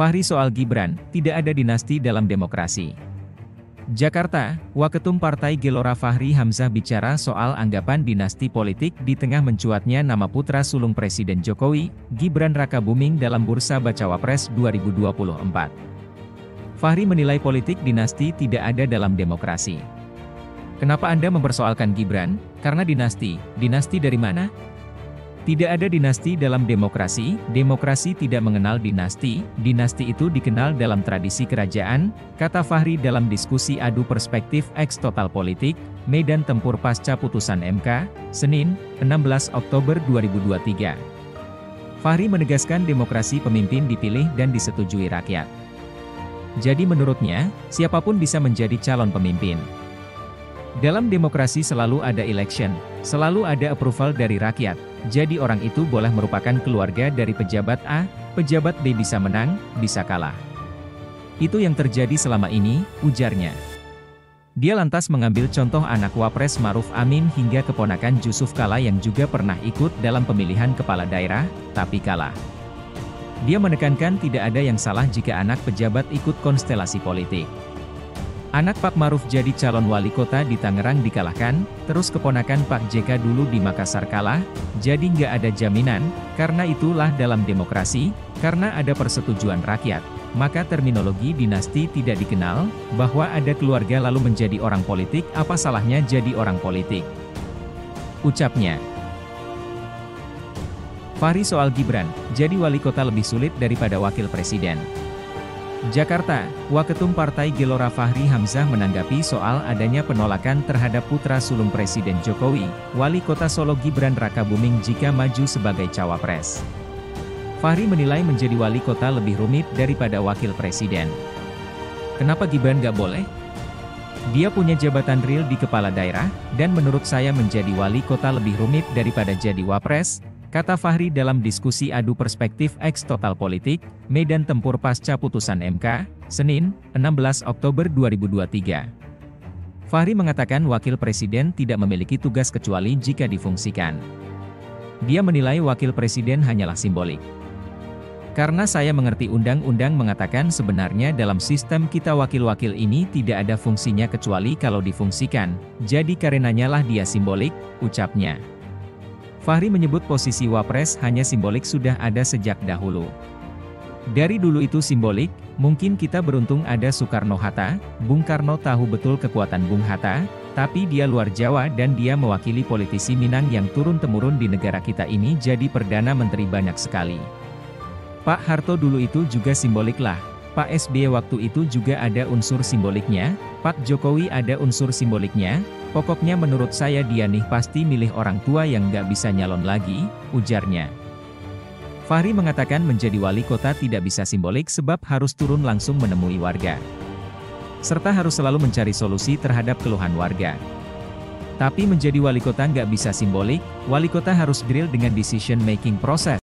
Fahri soal Gibran, tidak ada dinasti dalam demokrasi. Jakarta, Waketum Partai Gelora Fahri Hamzah bicara soal anggapan dinasti politik di tengah mencuatnya nama putra sulung Presiden Jokowi, Gibran Rakabuming dalam Bursa Bacawa Pres 2024. Fahri menilai politik dinasti tidak ada dalam demokrasi. Kenapa Anda mempersoalkan Gibran? Karena dinasti dari mana? Tidak ada dinasti dalam demokrasi, demokrasi tidak mengenal dinasti itu dikenal dalam tradisi kerajaan, kata Fahri dalam diskusi adu perspektif X Total Politik, Medan Tempur pasca putusan MK, Senin, 16 Oktober 2023. Fahri menegaskan demokrasi pemimpin dipilih dan disetujui rakyat. Jadi menurutnya, siapapun bisa menjadi calon pemimpin. Dalam demokrasi selalu ada election, selalu ada approval dari rakyat, jadi orang itu boleh merupakan keluarga dari pejabat A, pejabat B bisa menang, bisa kalah. Itu yang terjadi selama ini, ujarnya. Dia lantas mengambil contoh anak Wapres Maruf Amin hingga keponakan Jusuf Kalla yang juga pernah ikut dalam pemilihan kepala daerah, tapi kalah. Dia menekankan tidak ada yang salah jika anak pejabat ikut konstelasi politik. Anak Pak Maruf jadi calon wali kota di Tangerang dikalahkan, terus keponakan Pak JK dulu di Makassar kalah, jadi nggak ada jaminan, karena itulah dalam demokrasi, karena ada persetujuan rakyat, maka terminologi dinasti tidak dikenal, bahwa ada keluarga lalu menjadi orang politik, apa salahnya jadi orang politik? Ucapnya. Fahri soal Gibran, jadi wali kota lebih sulit daripada wakil presiden. Jakarta, Waketum Partai Gelora Fahri Hamzah menanggapi soal adanya penolakan terhadap putra sulung Presiden Jokowi, Wali Kota Solo Gibran Rakabuming jika maju sebagai cawapres. Fahri menilai menjadi wali kota lebih rumit daripada wakil presiden. Kenapa Gibran nggak boleh? Dia punya jabatan real di kepala daerah, dan menurut saya menjadi wali kota lebih rumit daripada jadi wapres, kata Fahri dalam diskusi adu perspektif X Total Politik, Medan Tempur pasca putusan MK, Senin, 16 Oktober 2023. Fahri mengatakan wakil presiden tidak memiliki tugas kecuali jika difungsikan. Dia menilai wakil presiden hanyalah simbolik. Karena saya mengerti undang-undang mengatakan sebenarnya dalam sistem kita wakil-wakil ini tidak ada fungsinya kecuali kalau difungsikan, jadi karenanya lah dia simbolik, ucapnya. Fahri menyebut posisi wapres hanya simbolik sudah ada sejak dahulu. Dari dulu itu simbolik, mungkin kita beruntung ada Soekarno-Hatta, Bung Karno tahu betul kekuatan Bung Hatta, tapi dia luar Jawa dan dia mewakili politisi Minang yang turun-temurun di negara kita ini jadi Perdana Menteri banyak sekali. Pak Harto dulu itu juga simbolik lah, Pak SBY waktu itu juga ada unsur simboliknya, Pak Jokowi ada unsur simboliknya, pokoknya menurut saya dia nih pasti milih orang tua yang nggak bisa nyalon lagi, ujarnya. Fahri mengatakan menjadi wali kota tidak bisa simbolik sebab harus turun langsung menemui warga. Serta harus selalu mencari solusi terhadap keluhan warga. Tapi menjadi wali kota nggak bisa simbolik, wali kota harus drill dengan decision making proses.